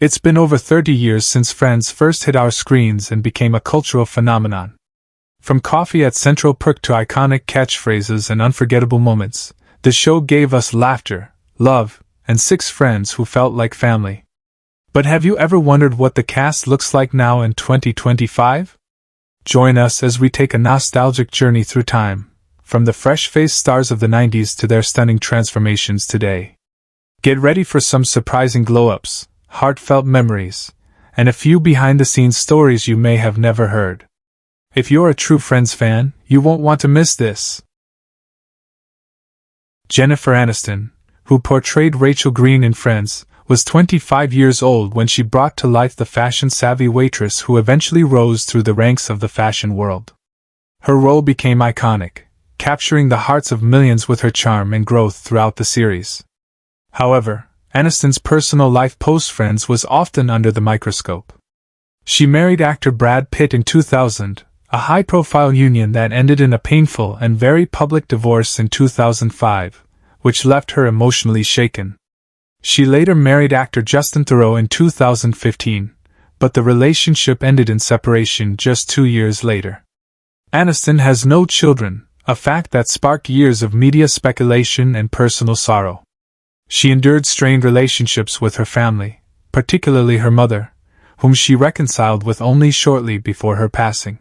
It's been over 30 years since Friends first hit our screens and became a cultural phenomenon. From coffee at Central Perk to iconic catchphrases and unforgettable moments, the show gave us laughter, love, and 6 friends who felt like family. But have you ever wondered what the cast looks like now in 2025? Join us as we take a nostalgic journey through time, from the fresh-faced stars of the 90s to their stunning transformations today. Get ready for some surprising glow-ups, heartfelt memories, and a few behind-the-scenes stories you may have never heard. If you're a true Friends fan, you won't want to miss this. Jennifer Aniston, who portrayed Rachel Green in Friends, was 25 years old when she brought to life the fashion-savvy waitress who eventually rose through the ranks of the fashion world. Her role became iconic, capturing the hearts of millions with her charm and growth throughout the series. However, Aniston's personal life post-Friends was often under the microscope. She married actor Brad Pitt in 2000, a high-profile union that ended in a painful and very public divorce in 2005, which left her emotionally shaken. She later married actor Justin Theroux in 2015, but the relationship ended in separation just 2 years later. Aniston has no children, a fact that sparked years of media speculation and personal sorrow. She endured strained relationships with her family, particularly her mother, whom she reconciled with only shortly before her passing.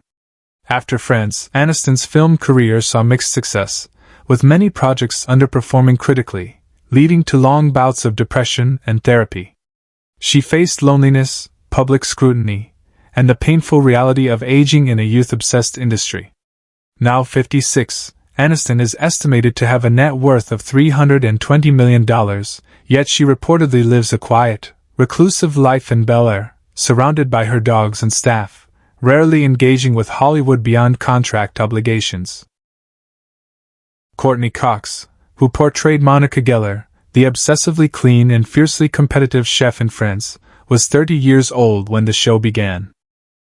After Friends, Aniston's film career saw mixed success, with many projects underperforming critically, leading to long bouts of depression and therapy. She faced loneliness, public scrutiny, and the painful reality of aging in a youth-obsessed industry. Now 56, Aniston is estimated to have a net worth of $320 million, yet she reportedly lives a quiet, reclusive life in Bel Air, surrounded by her dogs and staff, rarely engaging with Hollywood beyond contract obligations. Courteney Cox, who portrayed Monica Geller, the obsessively clean and fiercely competitive chef in Friends, was 30 years old when the show began.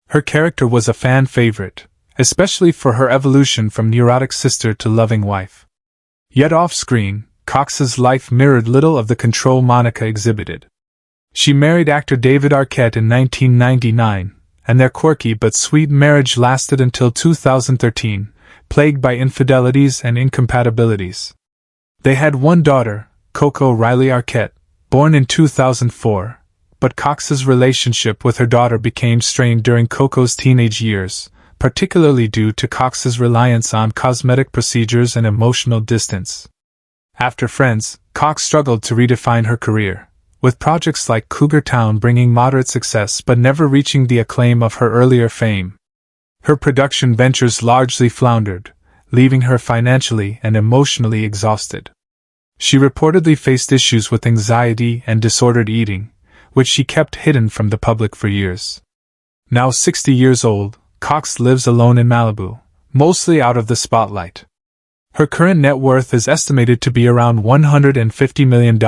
Her character was a fan favorite, especially for her evolution from neurotic sister to loving wife. Yet off-screen, Cox's life mirrored little of the control Monica exhibited. She married actor David Arquette in 1999, and their quirky but sweet marriage lasted until 2013, plagued by infidelities and incompatibilities. They had one daughter, Coco Riley Arquette, born in 2004, but Cox's relationship with her daughter became strained during Coco's teenage years, particularly due to Cox's reliance on cosmetic procedures and emotional distance. After Friends, Cox struggled to redefine her career, with projects like Cougar Town bringing moderate success but never reaching the acclaim of her earlier fame. Her production ventures largely floundered, leaving her financially and emotionally exhausted. She reportedly faced issues with anxiety and disordered eating, which she kept hidden from the public for years. Now 60 years old, Cox lives alone in Malibu, mostly out of the spotlight. Her current net worth is estimated to be around $150 million,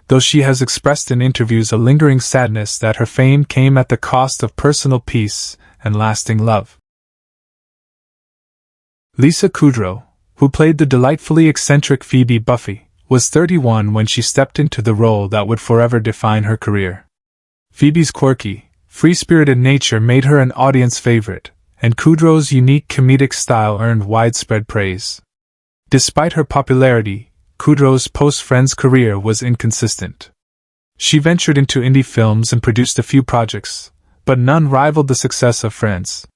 though she has expressed in interviews a lingering sadness that her fame came at the cost of personal peace and lasting love. Lisa Kudrow, who played the delightfully eccentric Phoebe Buffy, was 31 when she stepped into the role that would forever define her career. Phoebe's quirky, free-spirited nature made her an audience favorite, and Kudrow's unique comedic style earned widespread praise. Despite her popularity, Kudrow's post-Friends career was inconsistent. She ventured into indie films and produced a few projects, but none rivaled the success of Friends.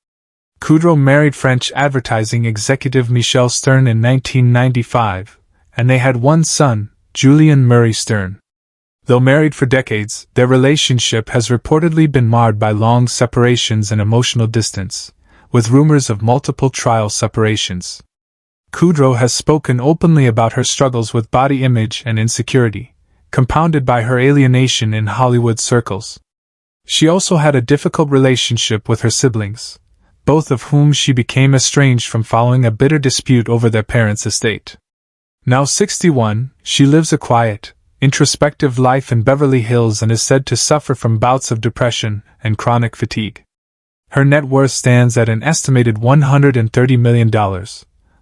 Kudrow married French advertising executive Michel Stern in 1995, and they had one son, Julian Murray Stern. Though married for decades, their relationship has reportedly been marred by long separations and emotional distance, with rumors of multiple trial separations. Kudrow has spoken openly about her struggles with body image and insecurity, compounded by her alienation in Hollywood circles. She also had a difficult relationship with her siblings, both of whom she became estranged from following a bitter dispute over their parents' estate. Now 61, she lives a quiet, introspective life in Beverly Hills and is said to suffer from bouts of depression and chronic fatigue. Her net worth stands at an estimated $130 million,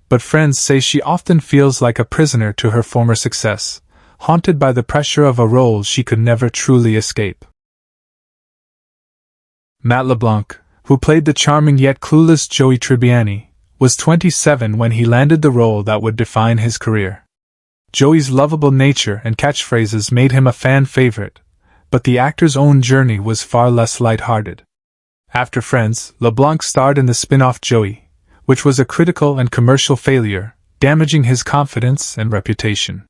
but friends say she often feels like a prisoner to her former success, haunted by the pressure of a role she could never truly escape. Matt LeBlanc, who played the charming yet clueless Joey Tribbiani, was 27 when he landed the role that would define his career. Joey's lovable nature and catchphrases made him a fan favorite, but the actor's own journey was far less lighthearted. After Friends, LeBlanc starred in the spin-off Joey, which was a critical and commercial failure, damaging his confidence and reputation.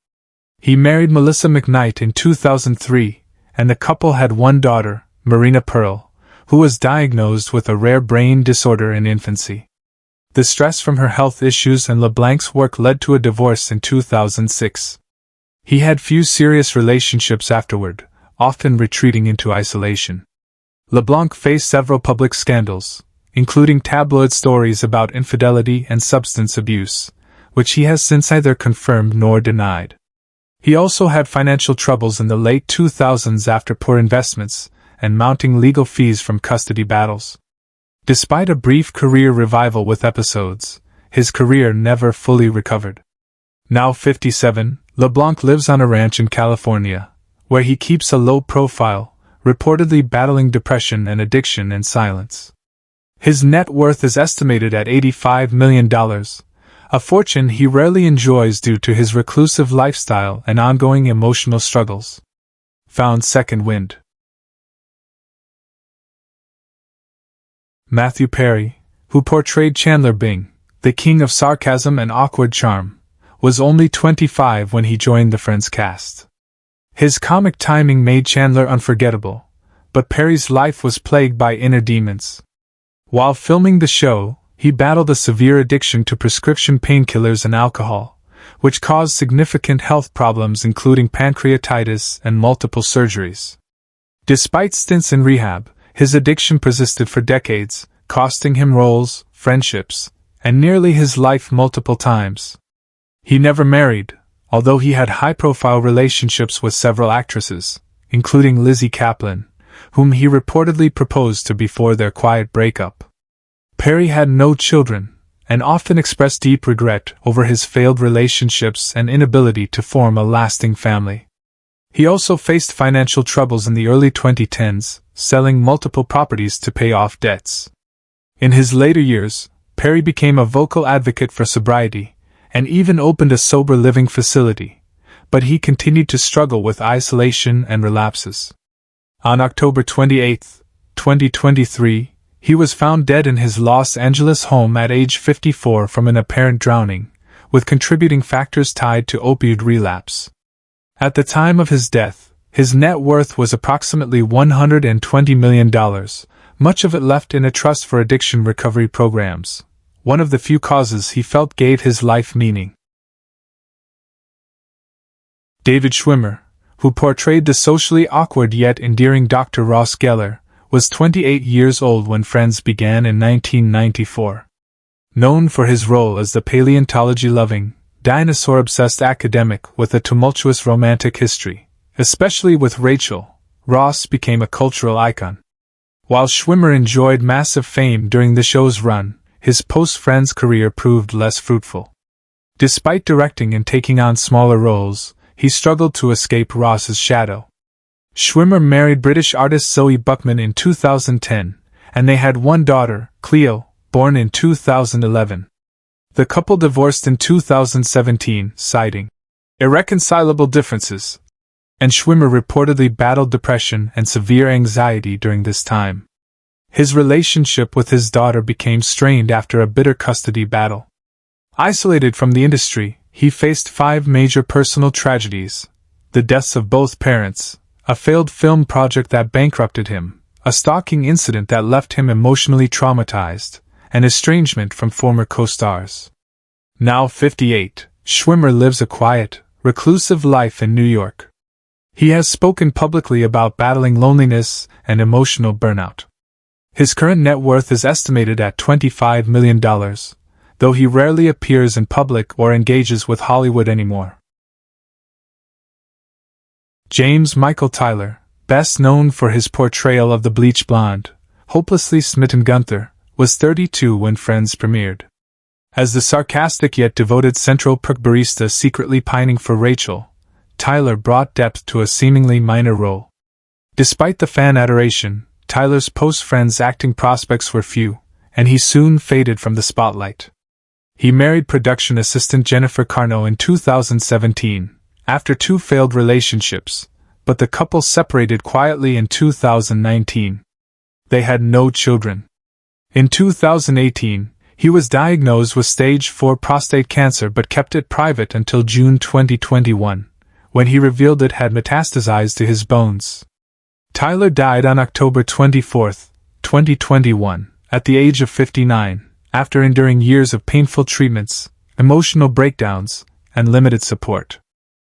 He married Melissa McKnight in 2003, and the couple had one daughter, Marina Pearl, who was diagnosed with a rare brain disorder in infancy. The stress from her health issues and LeBlanc's work led to a divorce in 2006. He had few serious relationships afterward, often retreating into isolation. LeBlanc faced several public scandals, including tabloid stories about infidelity and substance abuse, which he has since neither confirmed nor denied. He also had financial troubles in the late 2000s after poor investments and mounting legal fees from custody battles. Despite a brief career revival with episodes, his career never fully recovered. Now 57, LeBlanc lives on a ranch in California, where he keeps a low profile, reportedly battling depression and addiction in silence. His net worth is estimated at $85 million, a fortune he rarely enjoys due to his reclusive lifestyle and ongoing emotional struggles. Found second wind. Matthew Perry, who portrayed Chandler Bing, the king of sarcasm and awkward charm, was only 25 when he joined the Friends cast. His comic timing made Chandler unforgettable, but Perry's life was plagued by inner demons. While filming the show, he battled a severe addiction to prescription painkillers and alcohol, which caused significant health problems including pancreatitis and multiple surgeries. Despite stints in rehab, his addiction persisted for decades, costing him roles, friendships, and nearly his life multiple times. He never married, although he had high-profile relationships with several actresses, including Lizzie Kaplan, whom he reportedly proposed to before their quiet breakup. Perry had no children, and often expressed deep regret over his failed relationships and inability to form a lasting family. He also faced financial troubles in the early 2010s, selling multiple properties to pay off debts. In his later years, Perry became a vocal advocate for sobriety, and even opened a sober living facility, but he continued to struggle with isolation and relapses. On October 28, 2023, he was found dead in his Los Angeles home at age 54 from an apparent drowning, with contributing factors tied to opioid relapse. At the time of his death, his net worth was approximately $120 million, much of it left in a trust for addiction recovery programs, one of the few causes he felt gave his life meaning. David Schwimmer, who portrayed the socially awkward yet endearing Dr. Ross Geller, was 28 years old when Friends began in 1994. Known for his role as the paleontology-loving, dinosaur-obsessed academic with a tumultuous romantic history, especially with Rachel, Ross became a cultural icon. While Schwimmer enjoyed massive fame during the show's run, his post-Friends career proved less fruitful. Despite directing and taking on smaller roles, he struggled to escape Ross's shadow. Schwimmer married British artist Zoe Buckman in 2010, and they had one daughter, Cleo, born in 2011. The couple divorced in 2017, citing irreconcilable differences, and Schwimmer reportedly battled depression and severe anxiety during this time. His relationship with his daughter became strained after a bitter custody battle. Isolated from the industry, he faced 5 major personal tragedies: the deaths of both parents, a failed film project that bankrupted him, a stalking incident that left him emotionally traumatized, and estrangement from former co-stars. Now 58, Schwimmer lives a quiet, reclusive life in New York. He has spoken publicly about battling loneliness and emotional burnout. His current net worth is estimated at $25 million, though he rarely appears in public or engages with Hollywood anymore. James Michael Tyler, best known for his portrayal of the bleach blonde, hopelessly smitten Gunther, was 32 when Friends premiered. As the sarcastic yet devoted Central Perk barista secretly pining for Rachel, Tyler brought depth to a seemingly minor role. Despite the fan adoration, Tyler's post-Friends acting prospects were few, and he soon faded from the spotlight. He married production assistant Jennifer Carno in 2017, after 2 failed relationships, but the couple separated quietly in 2019. They had no children. In 2018, he was diagnosed with stage 4 prostate cancer but kept it private until June 2021, when he revealed it had metastasized to his bones. Tyler died on October 24, 2021, at the age of 59, after enduring years of painful treatments, emotional breakdowns, and limited support.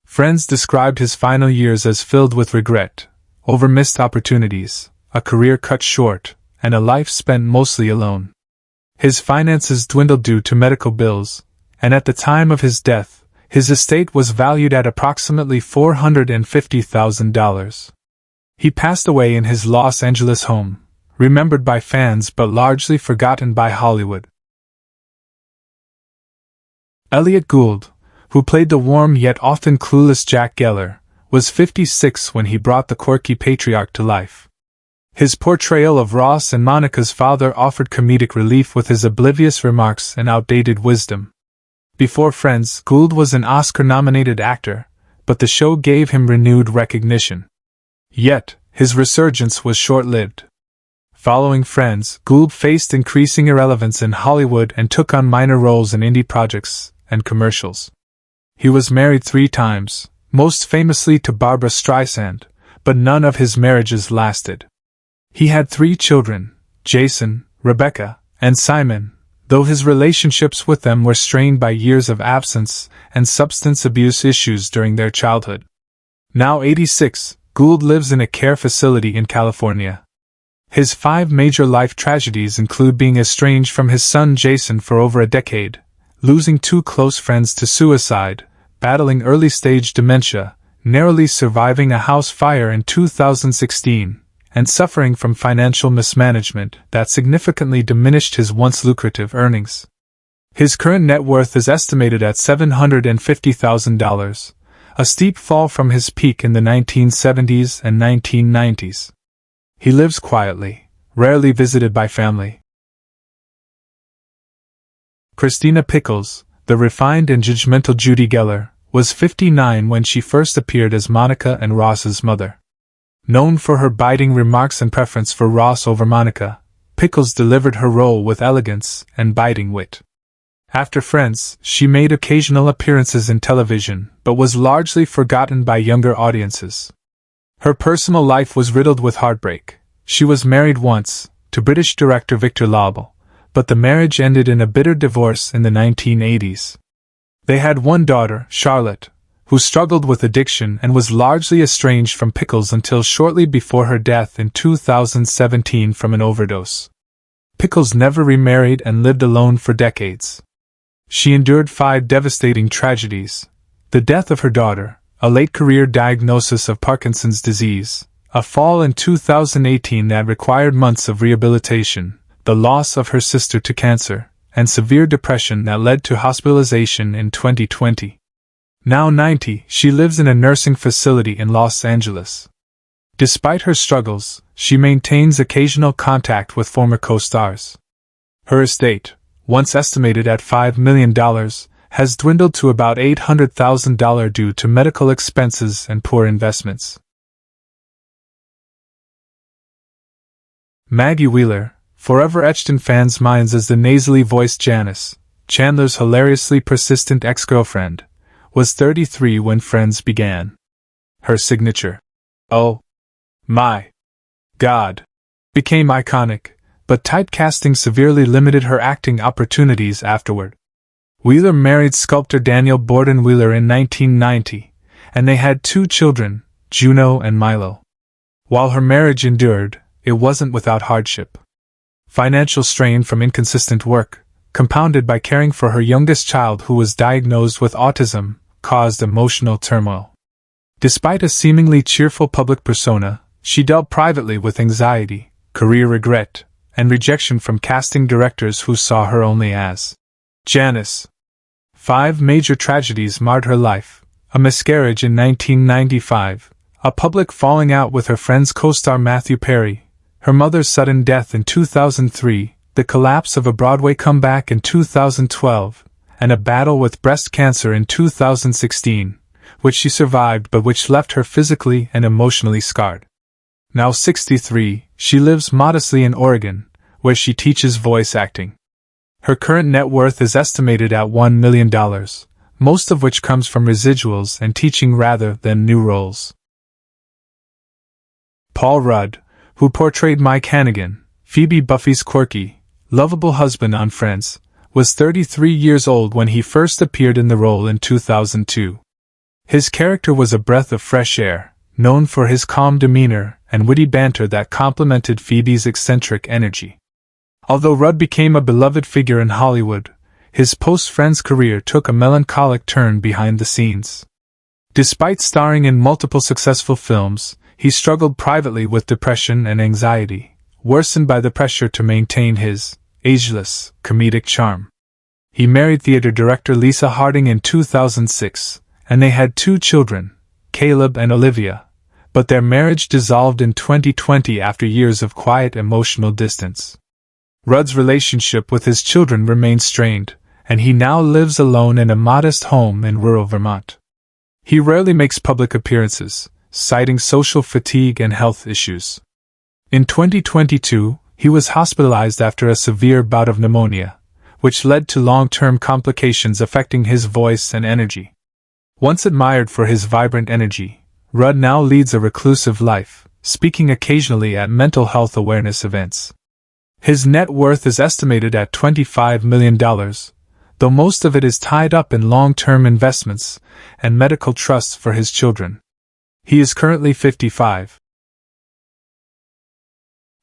Friends described his final years as filled with regret, over missed opportunities, a career cut short, and a life spent mostly alone. His finances dwindled due to medical bills, and at the time of his death, his estate was valued at approximately $450,000. He passed away in his Los Angeles home, remembered by fans but largely forgotten by Hollywood. Elliot Gould, who played the warm yet often clueless Jack Geller, was 56 when he brought the quirky patriarch to life. His portrayal of Ross and Monica's father offered comedic relief with his oblivious remarks and outdated wisdom. Before Friends, Gould was an Oscar-nominated actor, but the show gave him renewed recognition. Yet, his resurgence was short-lived. Following Friends, Gould faced increasing irrelevance in Hollywood and took on minor roles in indie projects and commercials. He was married 3 times, most famously to Barbra Streisand, but none of his marriages lasted. He had 3 children, Jason, Rebecca, and Simon, though his relationships with them were strained by years of absence and substance abuse issues during their childhood. Now 86, Gould lives in a care facility in California. His 5 major life tragedies include being estranged from his son Jason for over a decade, losing 2 close friends to suicide, battling early-stage dementia, narrowly surviving a house fire in 2016, and suffering from financial mismanagement that significantly diminished his once lucrative earnings. His current net worth is estimated at $750,000, a steep fall from his peak in the 1970s and 1990s. He lives quietly, rarely visited by family. Christina Pickles, the refined and judgmental Judy Geller, was 59 when she first appeared as Monica and Ross's mother. Known for her biting remarks and preference for Ross over Monica, Pickles delivered her role with elegance and biting wit. After Friends, she made occasional appearances in television, but was largely forgotten by younger audiences. Her personal life was riddled with heartbreak. She was married once, to British director Victor Loble, but the marriage ended in a bitter divorce in the 1980s. They had 1 daughter, Charlotte, who struggled with addiction and was largely estranged from Pickles until shortly before her death in 2017 from an overdose. Pickles never remarried and lived alone for decades. She endured 5 devastating tragedies: the death of her daughter, a late career diagnosis of Parkinson's disease, a fall in 2018 that required months of rehabilitation, the loss of her sister to cancer, and severe depression that led to hospitalization in 2020. Now 90, she lives in a nursing facility in Los Angeles. Despite her struggles, she maintains occasional contact with former co-stars. Her estate, once estimated at $5 million, has dwindled to about $800,000 due to medical expenses and poor investments. Maggie Wheeler, forever etched in fans' minds as the nasally voiced Janice, Chandler's hilariously persistent ex-girlfriend, was 33 when Friends began. Her signature, "Oh my God," became iconic, but typecasting severely limited her acting opportunities afterward. Wheeler married sculptor Daniel Borden Wheeler in 1990, and they had 2 children, Juno and Milo. While her marriage endured, it wasn't without hardship. Financial strain from inconsistent work, compounded by caring for her youngest child who was diagnosed with autism, caused emotional turmoil. Despite a seemingly cheerful public persona, she dealt privately with anxiety, career regret, and rejection from casting directors who saw her only as Janice. 5 major tragedies marred her life: a miscarriage in 1995, a public falling out with her Friends co-star Matthew Perry, her mother's sudden death in 2003, the collapse of a Broadway comeback in 2012, and a battle with breast cancer in 2016, which she survived but which left her physically and emotionally scarred. Now 63, she lives modestly in Oregon, where she teaches voice acting. Her current net worth is estimated at $1 million, most of which comes from residuals and teaching rather than new roles. Paul Rudd, who portrayed Mike Hannigan, Phoebe Buffy's quirky, lovable husband on Friends, was 33 years old when he first appeared in the role in 2002. His character was a breath of fresh air, known for his calm demeanor and witty banter that complemented Phoebe's eccentric energy. Although Rudd became a beloved figure in Hollywood, his post-Friends career took a melancholic turn behind the scenes. Despite starring in multiple successful films, he struggled privately with depression and anxiety, worsened by the pressure to maintain his ageless, comedic charm. He married theater director Lisa Harding in 2006, and they had 2 children, Caleb and Olivia, but their marriage dissolved in 2020 after years of quiet emotional distance. Rudd's relationship with his children remains strained, and he now lives alone in a modest home in rural Vermont. He rarely makes public appearances, citing social fatigue and health issues. In 2022, he was hospitalized after a severe bout of pneumonia, which led to long-term complications affecting his voice and energy. Once admired for his vibrant energy, Rudd now leads a reclusive life, speaking occasionally at mental health awareness events. His net worth is estimated at $25 million, though most of it is tied up in long-term investments and medical trusts for his children. He is currently 55.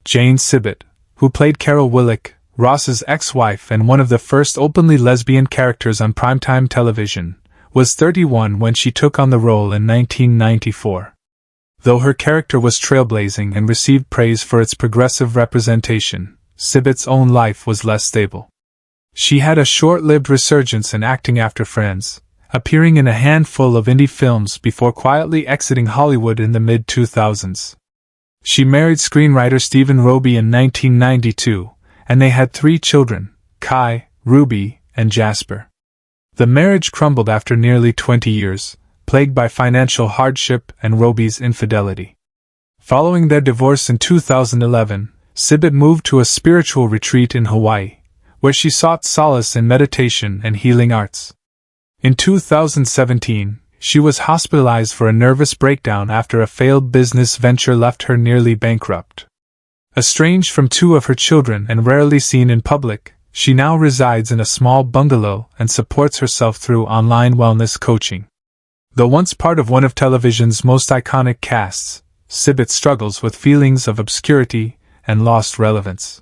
Jane Sibbett, who played Carol Willick, Ross's ex-wife and one of the first openly lesbian characters on primetime television, was 31 when she took on the role in 1994. Though her character was trailblazing and received praise for its progressive representation, Sibbett's own life was less stable. She had a short-lived resurgence in acting after Friends, appearing in a handful of indie films before quietly exiting Hollywood in the mid-2000s. She married screenwriter Stephen Roby in 1992, and they had 3 children, Kai, Ruby, and Jasper. The marriage crumbled after nearly 20 years, plagued by financial hardship and Roby's infidelity. Following their divorce in 2011, Sibbett moved to a spiritual retreat in Hawaii, where she sought solace in meditation and healing arts. In 2017, she was hospitalized for a nervous breakdown after a failed business venture left her nearly bankrupt. Estranged from 2 of her children and rarely seen in public, she now resides in a small bungalow and supports herself through online wellness coaching. Though once part of one of television's most iconic casts, Sibbett struggles with feelings of obscurity and lost relevance.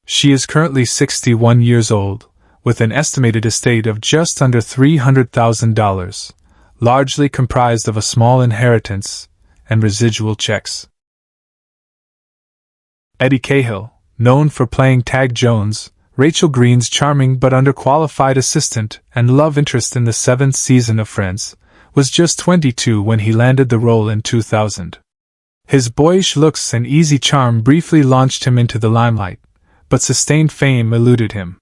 She is currently 61 years old, with an estimated estate of just under $300,000, largely comprised of a small inheritance and residual checks. Eddie Cahill, known for playing Tag Jones, Rachel Green's charming but underqualified assistant and love interest in the 7th season of Friends, was just 22 when he landed the role in 2000. His boyish looks and easy charm briefly launched him into the limelight, but sustained fame eluded him.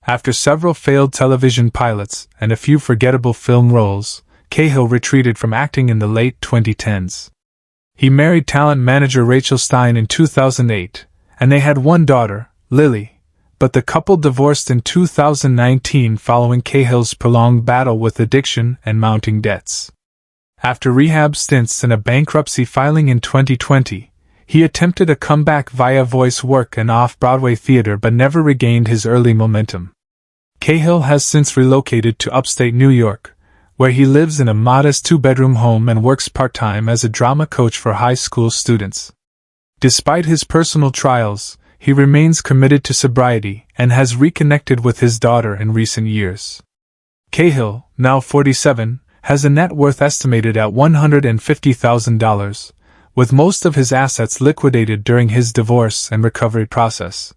After several failed television pilots and a few forgettable film roles, Cahill retreated from acting in the late 2010s. He married talent manager Rachel Stein in 2008, and they had 1 daughter, Lily, but the couple divorced in 2019 following Cahill's prolonged battle with addiction and mounting debts. After rehab stints and a bankruptcy filing in 2020, he attempted a comeback via voice work and off-Broadway theater but never regained his early momentum. Cahill has since relocated to upstate New York, where he lives in a modest 2-bedroom home and works part-time as a drama coach for high school students. Despite his personal trials, he remains committed to sobriety and has reconnected with his daughter in recent years. Cahill, now 47, has a net worth estimated at $150,000, with most of his assets liquidated during his divorce and recovery process.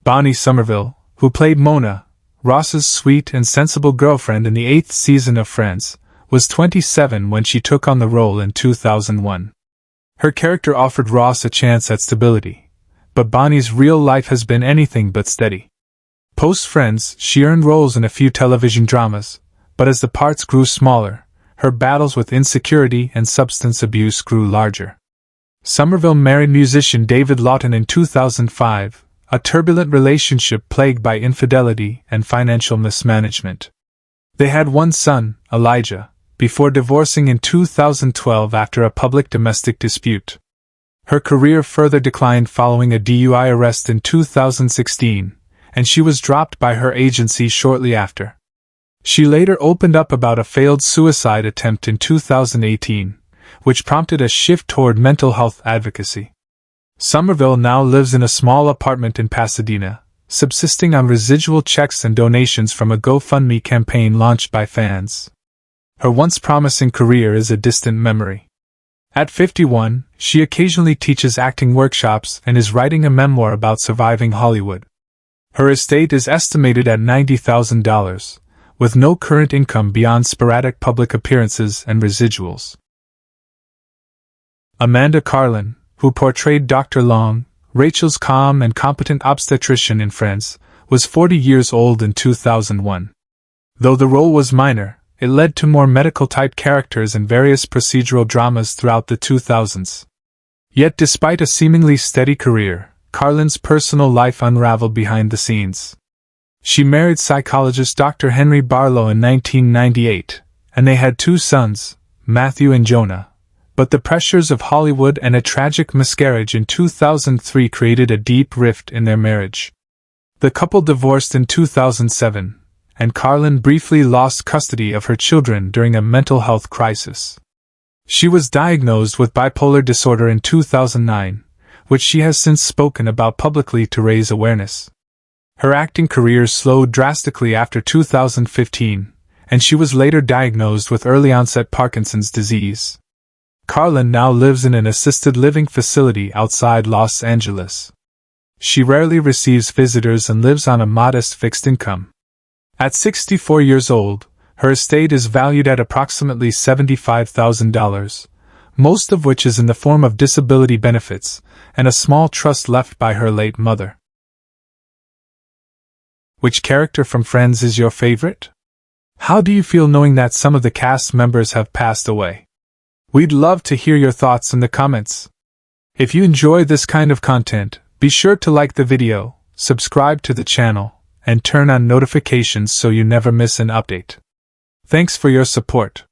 Bonnie Somerville, who played Mona, Ross's sweet and sensible girlfriend in the 8th season of Friends, was 27 when she took on the role in 2001. Her character offered Ross a chance at stability, but Bonnie's real life has been anything but steady. Post-Friends, she earned roles in a few television dramas, but as the parts grew smaller, her battles with insecurity and substance abuse grew larger. Somerville married musician David Lawton in 2005, a turbulent relationship plagued by infidelity and financial mismanagement. They had one son, Elijah, before divorcing in 2012 after a public domestic dispute. Her career further declined following a DUI arrest in 2016, and she was dropped by her agency shortly after. She later opened up about a failed suicide attempt in 2018, which prompted a shift toward mental health advocacy. Somerville now lives in a small apartment in Pasadena, subsisting on residual checks and donations from a GoFundMe campaign launched by fans. Her once promising career is a distant memory. At 51, she occasionally teaches acting workshops and is writing a memoir about surviving Hollywood. Her estate is estimated at $90,000, with no current income beyond sporadic public appearances and residuals. Amanda Carlin, who portrayed Dr. Long, Rachel's calm and competent obstetrician in Friends, was 40 years old in 2001. Though the role was minor, it led to more medical-type characters in various procedural dramas throughout the 2000s. Yet despite a seemingly steady career, Carlin's personal life unraveled behind the scenes. She married psychologist Dr. Henry Barlow in 1998, and they had 2 sons, Matthew and Jonah. But the pressures of Hollywood and a tragic miscarriage in 2003 created a deep rift in their marriage. The couple divorced in 2007, and Carlin briefly lost custody of her children during a mental health crisis. She was diagnosed with bipolar disorder in 2009, which she has since spoken about publicly to raise awareness. Her acting career slowed drastically after 2015, and she was later diagnosed with early-onset Parkinson's disease. Carlin now lives in an assisted living facility outside Los Angeles. She rarely receives visitors and lives on a modest fixed income. At 64 years old, her estate is valued at approximately $75,000, most of which is in the form of disability benefits and a small trust left by her late mother. Which character from Friends is your favorite? How do you feel knowing that some of the cast members have passed away? We'd love to hear your thoughts in the comments. If you enjoy this kind of content, be sure to like the video, subscribe to the channel, and turn on notifications so you never miss an update. Thanks for your support.